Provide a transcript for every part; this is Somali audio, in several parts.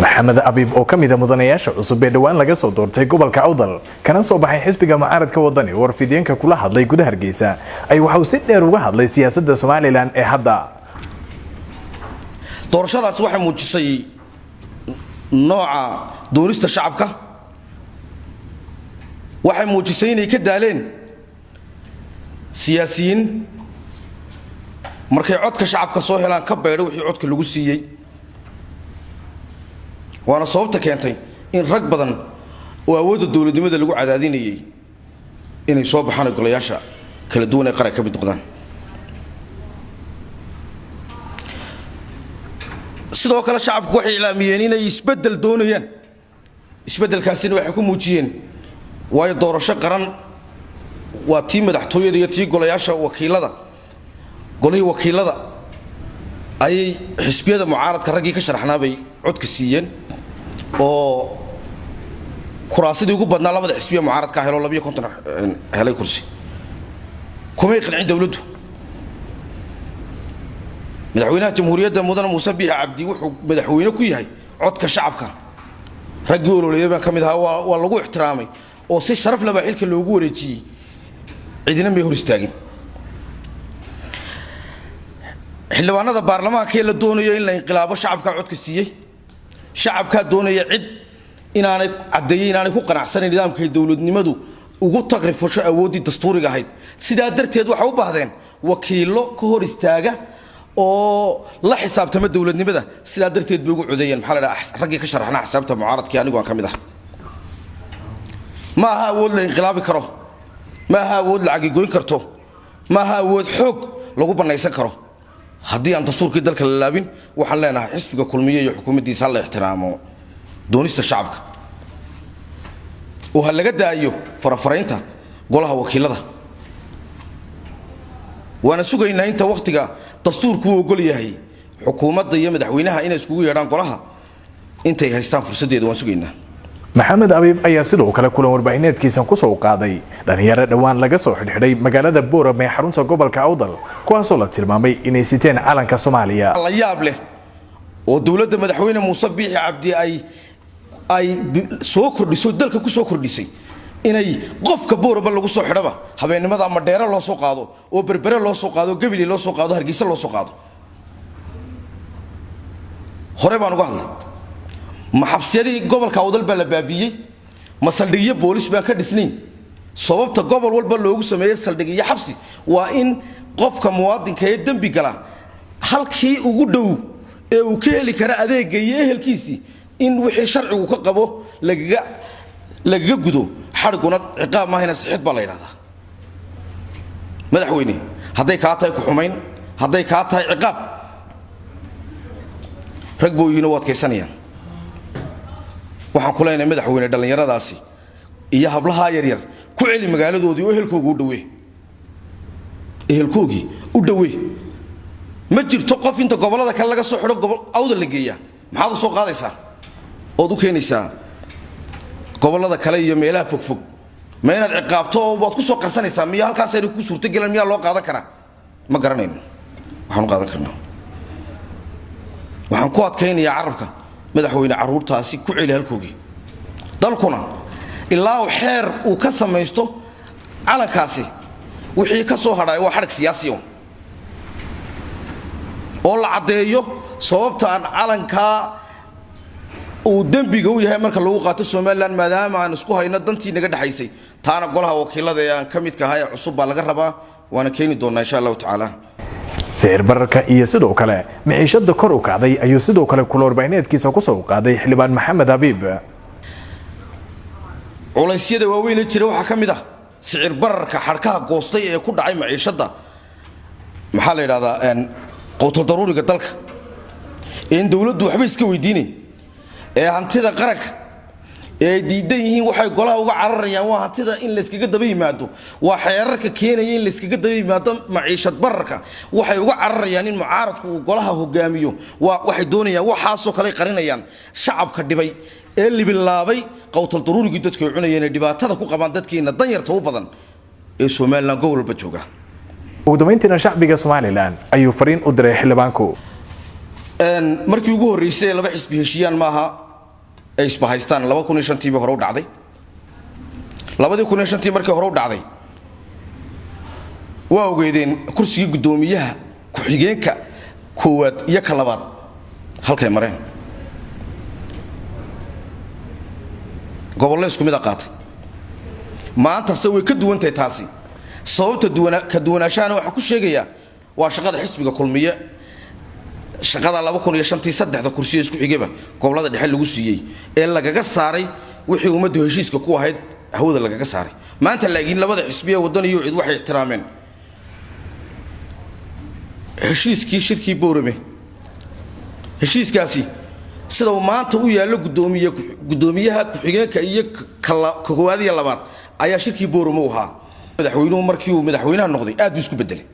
محمد أبيب oo kamid ah mudanayaasha cusub ee dhawaan laga soo doortay gobolka Awdal kana soo baxay xisbiga mucaaradka wadani warfideenka kula hadlay gudaha Hargeysa ay waxa uu si dheer uga hadlay siyaasadda Soomaaliland ee hadda doorashadaas waxay muujisay nooca doorista shacabka waxay muujisay inay ka daaleen siyaasiyiin markay codka shacabka soo helaan ka beedho wixii codka lagu siiyay waana sababta keentay in rag badan oo awoodda dawladnimada lagu cadaadinayay inay soo baxaan golayaasha kala duwan ee qaran ka mid noqdaan sidoo kale shacabku waxay ilaamiyeen inay isbedel doonayaan isbedelkaasina waxay ku muujiyeen waayo doorasho qaran waa tii madaxtooyada iyo tii golayaasha wakiilada golihii wakiilada ay xisbiyada mucaaradka raggii ka sharaxnaabay codka siiyeen oo kuraasidii ugu badnaa labada xisbiya mucaaradka helo 250 helay kursi kumay qancin dawladdu madaxweynaha jamhuuriyadda mudane Muuse Biixi Cabdi wuxuu madaxweyne ku yahay codka shacabka raggii ololeeyay baan kamid ahaa waa lagu ixtiraamay oo si sharaf leh baa xilka loogu wareejiyay cidina ma hor istaagin xildhibaanada baarlamaanka ee la doonayo in la inqilaabo shacabka codka siiyay shacabka doonaya cid inaanay cadeeyeen inaanay ku qanacsaneyn nidaamka dawladnimadu ugu tagrifasho awoodii dastuuriga ahayd sidaa darteed waxa u baahdeen wakiilo ka hor istaaga oo la xisaabtama dawladnimada sidaa darteed bay ugu codeeyeen maxaa la dhahaa raggii ka sharaxna xisaabta mucaaradka anigu aan kamid ah ma aha awood la inqilaabi karo ma aha awood lacag goyn karto ma aha awood xoog lagu banaysan karo haddii aan dastuurkii dalka la laabin waxaan leenahay xisbiga kulmiye iyo xukuumaddiisa la ixtiraamo doonista shacabka oo laga daayo farafaraynta golaha wakiilada waana sugaynaa inta waqtiga dastuurku uu ogol yahay xukuumadda iyo madaxweynaha inay iskugu yeedhaan golaha intay haystaan fursadeeda waan sugaynaa محمد أبيب ayaa sidoo kale kulan warbaahineedkiisan ku soo qaaday dhalinyaro dhawaan laga soo xidhxidhay magaalada Boorame ee xarunta gobolka Awdal kuwaas oo la tilmaamay inay siteen calanka Soomaaliya la yaab leh oo dawladda madaxweyne Muuse Biixi Cabdi ay soo kordhisay dalka ku soo kordhisay inay qofka Boorame lagu soo xidhaba habeenimada ama dheera loo soo qaado oo berbere loo soo qaado Gabiley loo soo qaado Hargeysa loo soo qaado hore baan uga hadlay maxabsiyadii gobolka Awdal baa la baabiyay ma saldhigyo boolis baan ka dhisnayn sababta gobol walba loogu sameeyay saldhigyo xabsi waa in qofka muwaadinka ee dambi gala halkii ugu dhow ee uu ka heli kara adeegga iyo ehelkiisii in wixii sharcigu ka qabo lagaga gudo xariguna ciqaab ma hayna sixid baa la yiraahdaa madaxweyne hadday ka tahay ku xumayn hadday ka tahay ciqaab rag booyina waad kaysanayaan waxaan ku leenahay madaxweyne dhalinyaradaasi iyo hablaha yar yar ku celi magaaladoodii oo ehelkoogi u dhawe ma jirto qof inta gobolada kale laga soo xidho gobol Awdal la geeyaa maxaad soo qaadaysaa oo u keenaysaa gobolada kale iyo meelaha fogfog ma inaad ciqaabto oo waad ku soo qarsanaysaa miya halkaas ay ku suurto galan miya loo qaadan karaa ma garanayno waxaan qaadan karnaa waxaan ku adkaynayaa carabka madaxweyne caruurtaasi ku celi halkoogi dalkuna ilaa xeer uu ka sameeysto calankaasi wixii ka soo hadhay waa xarig siyaasi oo la cadeeyo sababta aan calanka uu dambiga u yahay marka lagu qaato Soomaaliland maadaama aan isku hayno dantii naga dhaxaysay taana golaha wakiilada ee aan ka mid ka ahay cusub baa laga rabaa waana keeni doonaa insha Allah taala سعر بركة iyo sidoo kale maciishada kor u kacday ayuu sidoo kale kulan warbaahineedkiisa ku soo qaaday xildhibaan Maxamed Abiib culaysyada waaweyn ee jira waxa kamid ah sicir bararka xarkaha goostay ee ku dhacay maciishada maxaa la yiraahdaa qowtal daruuriga dalka in dawladdu waxba iska weydiinay ee hantida qaranka ee diidan yihiin waxay golaha uga cararayaan waa hantida in la iskaga daba yimaado waa xeerarka keenaya in la iskaga daba yimaado maciishad bararka waxay uga cararayaan in mucaaradku uu golaha hogaamiyo waxay doonayaan waxaasoo kale qarinayaan shacabka dhibay ee libilaabay qowtal daruurigii dadku ay cunayeen dhibaatada ku qabaan dadkeena danyarta u badan ee Soomaaliland gobolba jooga ugu dambeyntiina shacbiga Soomaaliland ayuu fariin u diray xildhibaanku markii ugu horeysay laba xisbi heshiiyaan maaha ay isbahaystaan 2005 hore u dhacday 2005 markii hore u dhacday waa ogeedeen kursiga gudoomiyaha ku xigeenka koowaad iyo ka labaad halkay mareen gobollo isku mid ah qaatay maanta way ka duwan tahay taasi sababta ka duwanaanshaana waxa ku sheegaya waa shaqada xisbiga kulmiye shaqada 2005 saddexda kursiga isku xigeba gobolada dhexe lagu siiyay ee lagaga saaray wixii ummaddu heshiiska ku ahayd hawada lagaga saaray maanta laakiin labada xisbiya wadan iyo cid waxay ixtiraameen heshiiskii shirkii boorame heshiiskaasi sida uu maanta u yaalo gudoomiyaha ku xigeenka iyo koowaad iyo labaad ayaa shirkii boorame u ahaa madaxweynuhu markii uu madaxweynaha noqday aad buu isku bedelay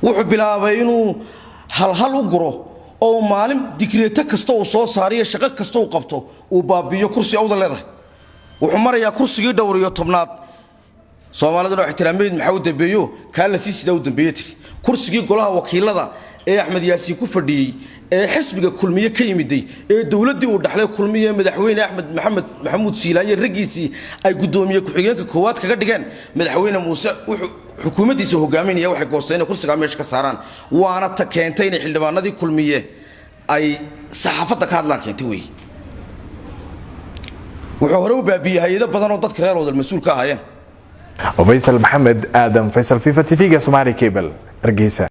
wuxuu bilaabay inuu hal u guro oo maalin dikreeto kasta uu soo saariyo shaqo kasta uu qabto uu baabiyo kursi awda leedahay wuxuu marayaa kursigii dhowriyo tobnaad Soomaalida oo ixtiraameed maxaa u dambeeyo ka la sida u dambeeyay kursigii golaha wakiilada ee Axmed Yaasiin ku fadhiyay ee xisbiga kulmiye ka yimiday ee dawladii uu dhaxlay kulmiye madaxweyne Axmed Maxamuud Siilaanyo ragiisii ay gudoomiye ku xigeenka koowaad kaga dhigeen madaxweyne Muuse xukuumaddiisa hogaaminaya waxay goosteen kursiga meesha ka saaraan waana ta keentay in xildhibaanadii kulmiye ay saxaafadda ka hadlaan keentay way wuxuu hore u baabiyay hay'ado badan oo dadka reer wadal mas'uul ka ahaayeen Faisal Maxamed Adam Faisal FIFA TV Somali Cable Hargeysa